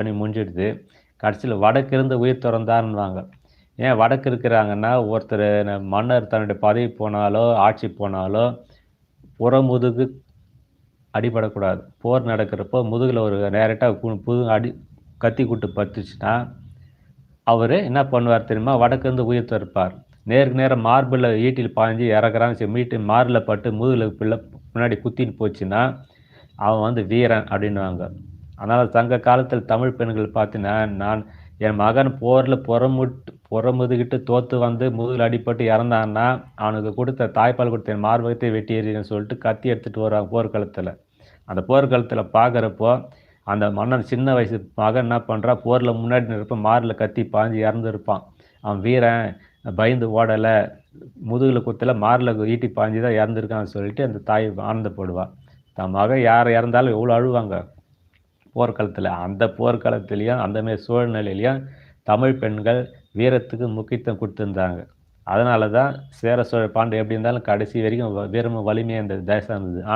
பண்ணி முடிஞ்சிடுது. கடைசியில வடக்கு இருந்து உயிர் துறந்தாருன்னுவாங்க. ஏன் வடக்கு இருக்கிறாங்கன்னா, ஒருத்தரு மன்னர் தன்னுடைய பதவி போனாலோ, ஆட்சி போனாலோ, புறமுதுகு அடிபடக்கூடாது. போர் நடக்கிறப்போ முதுகுல ஒரு டைரக்ட்டா கத்தி குட்டு பட்டுச்சுன்னா, அவரு என்ன பண்ணுவார் தெரியுமா? வடக்கிருந்து உயிர் துறப்பார். நேருக்கு நேரா மார்புல ஈட்டில பாய்ஞ்சு இறக்குறான்னு மீட்டு மார்ல பட்டு முதுகுல பின்னாடி குத்தின்னு போச்சுன்னா, அவன் வீரன் அப்படின்னுவாங்க. அதனால சங்க காலத்துல தமிழ் பெண்கள் பார்த்தீங்கன்னா, என் மகன் போர்ல புறமுதுகிட்டு தோத்து முதுகுல அடிபட்டு இறந்தான்னா, அவனுக்கு குடுத்த தாய்ப்பால் குடுத்த என் மார்பகத்தை வெட்டி எறியுறேன்னு சொல்லிட்டு கத்தி எடுத்துட்டு வருவாங்க போர்க்களத்துல. அந்த போர்க்களத்துல பார்க்கிறப்போ, அந்த மன்னன் சின்ன வயசு மகன் என்ன பண்றான், போர்ல முன்னாடி நிற்ப மார்ல கத்தி பாய்ஞ்சு இறந்திருப்பான். அவன் வீரன், பயந்து ஓடல, முதுகுல குத்தல, மார்ல ஈட்டி பாய்ஞ்சு தான் இறந்திருக்கான்னு சொல்லிட்டு அந்த தாய் ஆனந்தப்படுவா. தன் மகன் யார் இறந்தாலும் எவ்வளோ அழுவாங்க போர்க்களத்துல. அந்த போர்க்களத்திலயும், அந்த மாரி சூழ்நிலையிலயும் தமிழ் பெண்கள் வீரத்துக்கு முக்கியத்துவம் குடுத்திருந்தாங்க. அதனால தான் சேர, சோழ, பாண்டிய எப்படி இருந்தாலும் கடைசி வரைக்கும் வீரமும் வலிமையும் இந்த தேசம் இருந்தது. ஆனா